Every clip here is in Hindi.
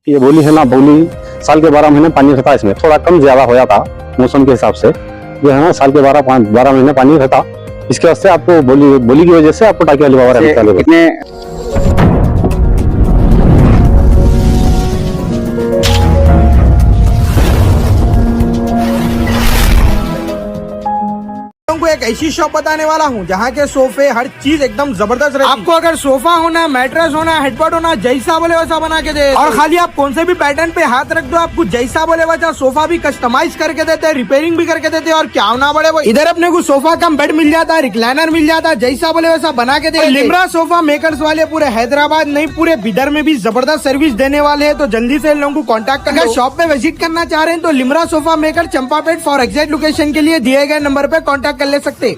ये बोली है ना, बोली साल के 12 महीने पानी रहता है इसमें, थोड़ा कम ज्यादा हो जाता मौसम के हिसाब से। ये है ना साल के 12 महीने पानी रहता, इसके वास्ते आपको बोली की वजह से आपको टाकी वाली बाबा कितने को एक ऐसी शॉप बताने वाला हूँ जहाँ के सोफे हर चीज एकदम जबरदस्त रहती है। आपको अगर सोफा होना, मैट्रेस होना, हेडबोर्ड होना, जैसा बोले वैसा बना के दे। और खाली आप कौन से भी पैटर्न पे हाथ रख दो, आपको जैसा बोले वैसा सोफा भी कस्टमाइज करके देते हैं, रिपेयरिंग भी करके देते हैं। और क्या ना बड़े वो इधर अपने को सोफा कम बेड मिल जाता है, रिक्लाइनर मिल जाता है, जैसा बोले वैसा बना के दे। लिम्रा सोफा मेकर्स वाले पूरे हैदराबाद नहीं पूरे बिदर में भी जबरदस्त सर्विस देने वाले है, तो जल्दी से इन लोगों को कॉन्टैक्ट कर। शॉप पे विजिट करना चाह रहे हैं तो Limra sofa maker Champapet for exact location के लिए दिए गए नंबर पे कॉन्टैक्ट कर ले सकते।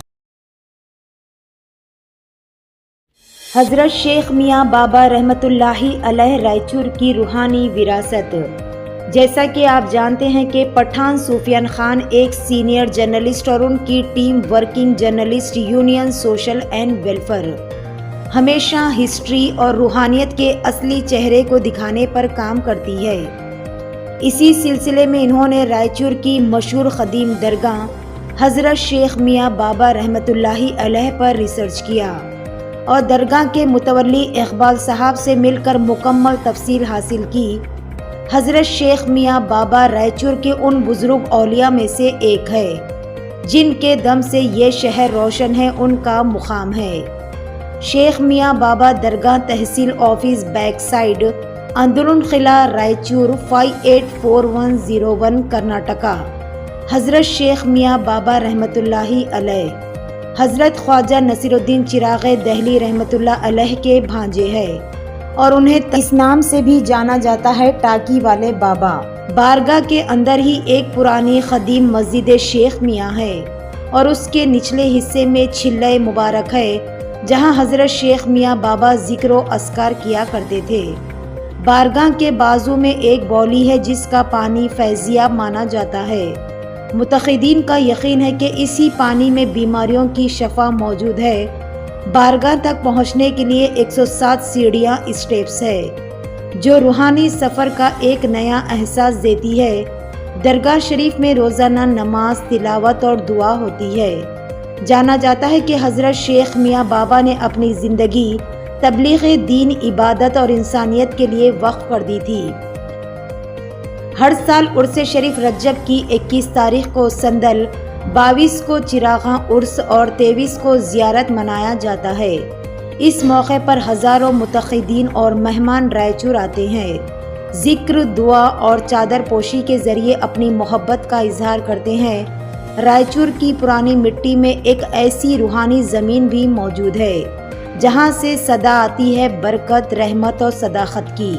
हजरत शेख मियाँ बाबा रहमतुल्लाही अलैह रायचूर की रूहानी विरासत। जैसा कि आप जानते हैं कि पठान सूफियान खान एक सीनियर जर्नलिस्ट और उनकी team working journalist union social and welfare हमेशा हिस्ट्री और रूहानियत के असली चेहरे को दिखाने पर काम करती है। इसी सिलसिले में इन्होंने रायचूर की मशहूर क़दीम दरगाह हजरत शेख मियाँ बाबा रहमतुल्लाही अलैह पर रिसर्च किया और दरगाह के मुतवल्ली इकबाल साहब से मिलकर मुकम्मल तफसील हासिल की। हजरत शेख मियाँ बाबा रायचूर के उन बुजुर्ग औलिया में से एक है जिनके दम से ये शहर रोशन है, उनका मुकाम है। शेख मियाँ बाबा दरगाह तहसील ऑफिस बैक साइड अंदरुन किला रायचूर 584101 कर्नाटका। हजरत शेख मियाँ बाबा रहमतुल्लाही अलैह हजरत ख्वाजा नसीरुद्दीन चिराग दहली रहमतुल्लाह अलैह के भांजे हैं और उन्हें इस नाम से भी जाना जाता है, टाकी वाले बाबा। बारगाह के अंदर ही एक पुरानी क़दीम मस्जिद शेख मियाँ है और उसके निचले हिस्से में छिल्ले मुबारक है जहां हजरत शेख मियाँ बाबा जिक्र व अस्कार किया करते थे। बारगाह के बाजू में एक बौली है जिसका पानी फैजियाब माना जाता है। मुतक़िदीन का यकीन है कि इसी पानी में बीमारियों की शफा मौजूद है। बारगाह तक पहुंचने के लिए 107 सीढ़ियां स्टेप्स है जो रूहानी सफ़र का एक नया एहसास देती है। दरगाह शरीफ में रोज़ाना नमाज, तिलावत और दुआ होती है। जाना जाता है कि हज़रत शेख मियाँ बाबा ने अपनी ज़िंदगी तबलीग दीन, इबादत और इंसानियत के लिए वक्फ कर दी थी। हर साल उर्स शरीफ रजब की 21 तारीख को संदल, 22 को चिरागा उर्स और 23 को ज़ियारत मनाया जाता है। इस मौके पर हज़ारों मुतक़िदीन और मेहमान रायचूर आते हैं। ज़िक्र, दुआ और चादर पोशी के ज़रिए अपनी मोहब्बत का इजहार करते हैं। रायचूर की पुरानी मिट्टी में एक ऐसी रूहानी ज़मीन भी मौजूद है जहाँ से सदा आती है बरकत, रहमत और सदाकत की।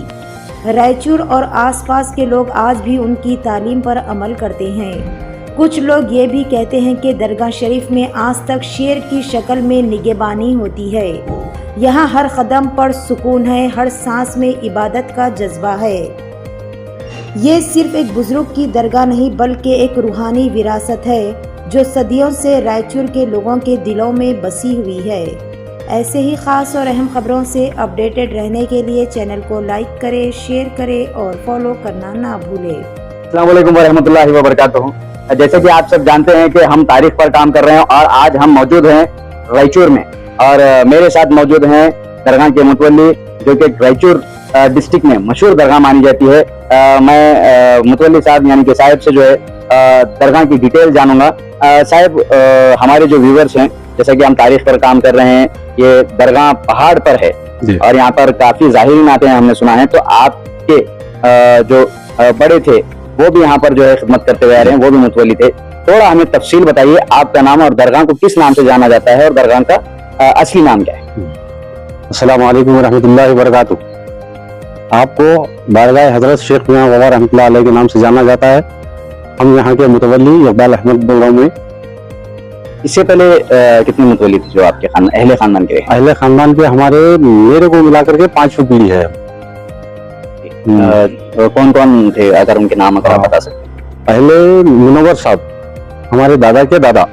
रायचूर और आसपास के लोग आज भी उनकी तालीम पर अमल करते हैं। कुछ लोग ये भी कहते हैं कि दरगाह शरीफ में आज तक शेर की शक्ल में निगहबानी होती है। यहाँ हर कदम पर सुकून है, हर सांस में इबादत का जज्बा है। ये सिर्फ एक बुजुर्ग की दरगाह नहीं बल्कि एक रूहानी विरासत है जो सदियों से रायचूर के लोगों के दिलों में बसी हुई है। ऐसे ही ख़ास और अहम खबरों से अपडेटेड रहने के लिए चैनल को लाइक करें, शेयर करें और फॉलो करना ना भूलें। अस्सलाम वालेकुम वरहमतुल्लाहि वबरकातुहू। जैसे कि आप सब जानते हैं कि हम तारीख पर काम कर रहे हैं और आज हम मौजूद हैं रायचूर में और मेरे साथ मौजूद हैं दरगाह के मुतवल्ली जो कि रायचूर डिस्ट्रिक्ट में मशहूर दरगाह मानी जाती है। मैं मुतवल्ली साहब यानी कि साहिब से जो है दरगाह की डिटेल जानूंगा। साहिब, हमारे जो व्यूवर्स हैं, जैसा कि हम तारीख पर काम कर रहे हैं, ये दरगाह पहाड़ पर है और यहाँ पर काफी ज़ाहिरीन आते हैं, हमने सुना है। तो आपके जो बड़े थे वो भी यहाँ पर जो है खिदमत करते हुए आ रहे हैं, वो भी मुतवल्ली थे। थोड़ा हमें तफसील बताइए, आपका नाम और दरगाह को किस नाम से जाना जाता है और दरगाह का असली नाम क्या है? अस्सलाम वालेकुम वरहमतुल्लाहि वबरकातुहू। आपको बारगाह हजरत शेख मियाँ बाबा रहमतुल्लाह अलैह के नाम से जाना जाता है। हम यहाँ के मुतवल्ली इकबाल अहमद बोल रहा हूँ। इससे पहले कितने मुतवल्ली थे जो आपके अहले खानदान के? अहले खानदान के हमारे मेरे को मिलाकर के 5 पीढ़ी है। कौन कौन थे, अगर उनके नाम अगर आप बता सकते? पहले मुनव्वर साहब, हमारे दादा के दादा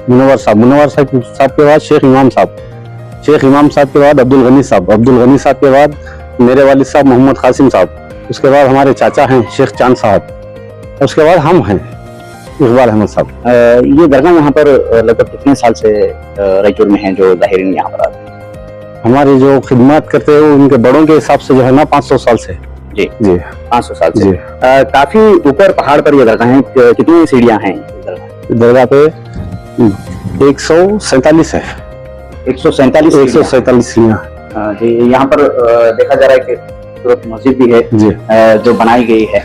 मुनव्वर साहब के बाद शेख इमाम साहब के बाद अब्दुल गनी साहब के बाद मेरे वालिद साहब मोहम्मद कासिम साहब, उसके बाद हमारे चाचा हैं शेख चांद साहब, उसके बाद हम हैं इकबाल अहमद साहब। ये दरगाह यहाँ पर लगभग कितने साल से रायचूर में हैं जो ज़ाहिरीन यहाँ पर आते हैं? हमारे जो खिदमत करते हैं उनके बड़ों के हिसाब से जो है ना 500 साल से। जी जी 500 साल से। जी। काफी ऊपर पहाड़ पर ये दरगाह है, कितनी सीढ़ियाँ हैं दरगाह पे 147 है। 147 सीढ़ियाँ। जी। यहाँ पर देखा जा रहा है कि खूबसूरत मस्जिद भी है जी जो बनाई गई है।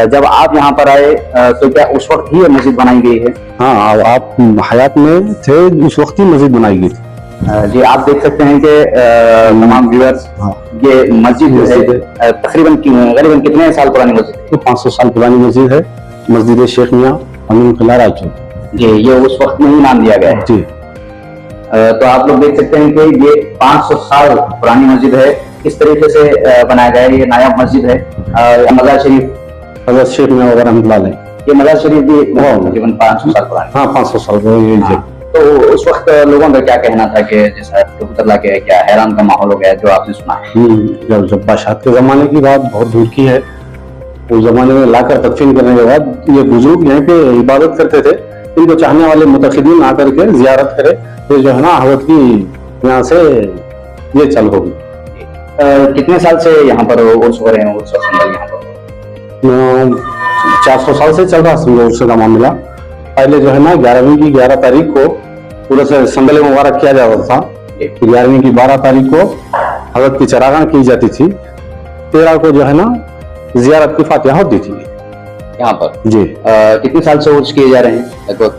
जब आप यहाँ पर आए तो क्या उस वक्त ही ये मस्जिद बनाई गई है? हाँ, आप हयात में थे उस वक्त ही मस्जिद बनाई गई थी। जी आप देख सकते हैं कि तमाम व्यूअर्स हाँ। ये मस्जिद जो है तकरीबन कितने साल पुरानी मस्जिद है? तो 500 साल पुरानी मस्जिद है, मस्जिद शेख मियां अमीन किला रायचूर। जी ये उस वक्त में ही नाम दिया गया है। जी तो आप लोग देख सकते हैं कि ये 500 साल पुरानी मस्जिद है। किस तरीके से बनाया गया है, ये नायाब मस्जिद है। मजार शरीफ हजरत शेख मियां वगैरह रहमतुल्लाह अलैह, ये मजार शरीफ भी तकरीबन 500 साल पुरानी। हाँ 500 साल पुरानी। तो उस वक्त लोगों का क्या कहना था कि जैसा कबूतर के क्या हैरान का माहौल हो गया जो आपने सुना है? जब बादशाह के जमाने की बात बहुत दूर की है, उस जमाने में लाकर तदफीन करने के बाद ये बुजुर्ग यहाँ पे इबादत करते थे। इनको चाहने वाले मुतखिदीन आकर के जियारत करे तो जो है ना हजरत की यहाँ से ये चल होगी। कितने साल से यहाँ पर उर्स हो रहे हैं? उर्स यहाँ पर 400 साल से चल रहा समझो उर्स का मामला। पहले जो है ना 11वीं की 11 तारीख को पूरे से संदल मुबारक किया जाता था। 11वीं की 12 तारीख को हजरत की चरागाह की जाती थी। 13 को जो है ना जियारत की फातिहा होती थी यहाँ पर। जी कितने साल से उर्स किए जा रहे हैं लगभग?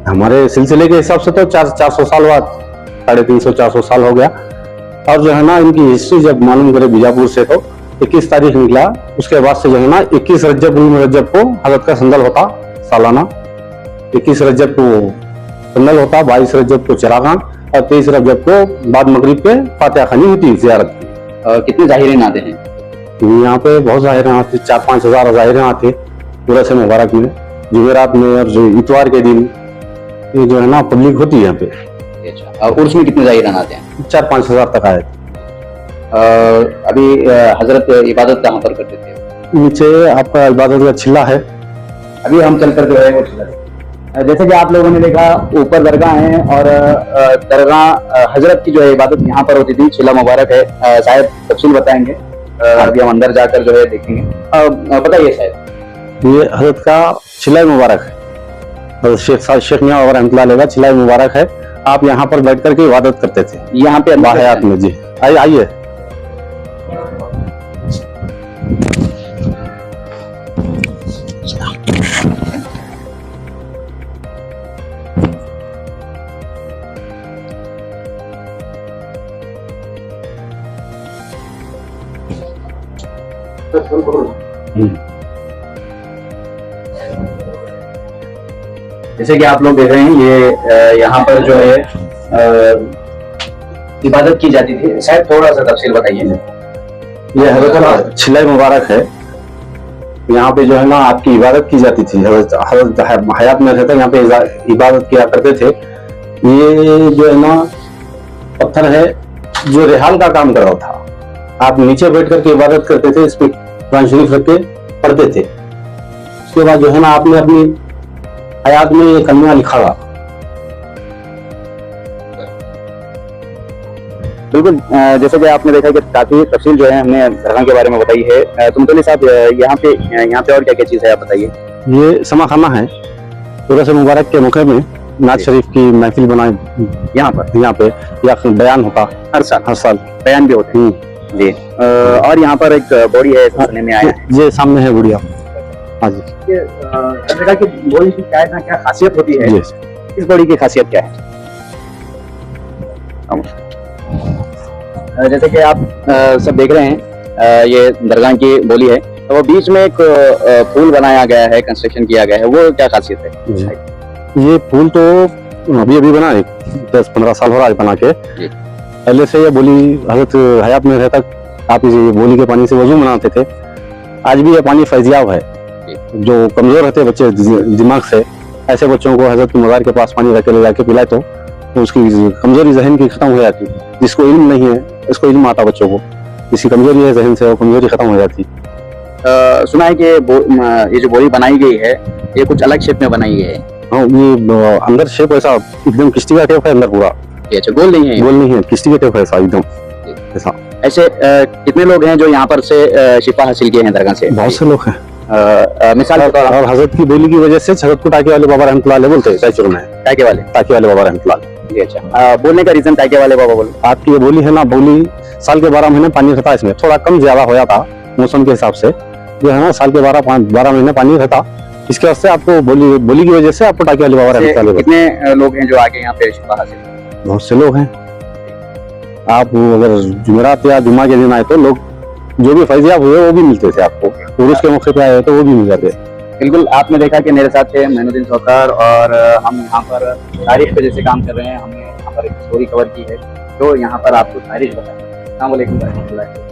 हमारे सिलसिले के हिसाब से तो 400 साल बाद 350-400 साल हो गया। और जो है ना इनकी हिस्ट्री जब मालूम करे बीजापुर से तो 21 तारीख निकला, उसके बाद से जो है ना 21 रजब को हजरत का संदल होता सालाना। 21 रजब को संदल होता, 22 रजब को चरागाह और 23 रजब को बाद मगरिब पे फातिहा खानी होती जियारत की। कितने ज़ाहिरीन आते हैं यहाँ पे? बहुत ज़ाहिरीन आते, 4-5 हजार ज़ाहिरीन आते पूरे से मुबारक में। जुमेरात में और जो इतवार के दिन ये जो है ना पब्लिक होती है यहाँ पे। अच्छा, उर्स में कितने ज़ाहिरीन आते हैं? 4-5 हजार तक आए। अभी हजरत इबादत कहाँ पर करते थे? नीचे आपका इबादत का छिल्ला है। अभी हम चलकर जो है वो जैसे कि आप लोगों ने देखा ऊपर दरगाह है और दरगाह हजरत की जो है इबादत यहाँ पर होती थी। छिल्ला मुबारक है, शायद तफसील बताएंगे। अभी हम अंदर जाकर जो है देखेंगे। बताइए शायद। ये हजरत का छिल्ला मुबारक है, हजरत शेख मियां और रहमतुल्लाह अलैह का छिल्ला मुबारक है। आप यहाँ पर बैठ करके इबादत करते थे यहाँ पे बाहयात में। जी आइए। जैसे कि आप लोग देख रहे हैं ये यहाँ पर जो है इबादत की जाती थी। शायद थोड़ा सा तफसील बताइए। ये हजरत का छिल्ला मुबारक है। यहाँ पे जो है ना आपकी इबादत की जाती थी। हजरत हयात में रहते यहाँ पे इबादत किया करते थे। ये जो है ना पत्थर है जो रेहाल का काम कर रहा था। आप नीचे बैठ करके इबादत करते थे, इसमें कुरान शरीफ रख के पढ़ते थे। उसके बाद जो है ना आपने अपनी हयात में ये कलमा लिखा था। बिल्कुल, जैसे कि आपने देखा कि काफी तफसील जो है हमने दरगाह के बारे में बताई है। तुमतली साहब यहाँ पे और क्या क्या चीज है आप बताइए। ये समा खाना है। उर्स मुबारक के मौके में नाज शरीफ की महफिल बनाए यहाँ पे या बयान होता हर साल बयान भी होते हैं जी। और यहाँ पर एक बॉडी है सुनने में आया है। ये सामने है बुढ़िया। हाँ जी। दरगाह की बॉडी की क्या खासियत होती है? इस बॉडी की खासियत क्या है? जैसे कि आप सब देख रहे हैं ये दरगाह की बोली है, तो वो बीच में एक पुल बनाया गया है, कंस्ट्रक्शन किया गया है, वो क्या खासियत है? ये पुल तो अभी बना है, 10-15 साल हो रहा है बना के। पहले से ये बोली हजरत हयात में रहता आप इस बोली के पानी से वजू बनाते थे। आज भी ये पानी फैजियाब है। जो कमजोर रहते बच्चे दिमाग से, ऐसे बच्चों को हजरत की मज़ार के पास पानी रख के ले जाके पिलाए तो उसकी कमजोरी जहन की खत्म हो जाती। जिसको इल्म नहीं है उसको इल्म आता बच्चों को। किसी कमजोरी है जहन से, वो कमजोरी खत्म हो जाती। सुना है कि ये जो बोरी बनाई गई है ये कुछ अलग शेप में बनाई गई है। हाँ, ये अंदर शेप ऐसा एकदम किश्ती का टेप है अंदर पूरा। ये अच्छा गोल नहीं है? गोल नहीं है, किश्ती का टेप है ऐसा एकदम ऐसा। ऐसे कितने लोग हैं जो यहाँ पर से शिफा हासिल किए हैं दरगाह से? बहुत से लोग हैं। मिसाल के तौर पर और हजरत की बोली की वजह से हजरत को टाके वाले बाबा रहमतुल्लाह अलैह बोलते हैं रायचूर में। टाके वाले? टाके वाले बाबा रहमतुल्लाह। जी अच्छा। बोलने का रीजन टाके वाले बाबा बोले? आपकी ये बोली है ना, बोली साल के 12 महीने पानी रहता है इसमें, थोड़ा कम ज्यादा हो जाता मौसम के हिसाब से, जो है ना साल के 12 महीने पानी रहता, इसके वास्ते आपको बोली की वजह से आपको टाके वाले बाबा रहमतुल्लाह अलैह। कितने लोग हैं जो आगे यहाँ पे शिफा हासिल? बहुत से लोग हैं। आप अगर जुमेरात या जुमा के दिन आए तो लोग जो भी फैजियाब हुए वो भी मिलते थे आपको, उर्स के मौके पे आए तो वो भी मिल जाते। बिल्कुल, आपने देखा कि मेरे साथ थे मोइनुद्दीन सौकार और हम यहाँ पर तारीख पे जैसे काम कर रहे हैं। हमने यहाँ पर एक स्टोरी कवर की है जो यहाँ पर आपको तारीख बताई। अस्सलाम वालेकुम।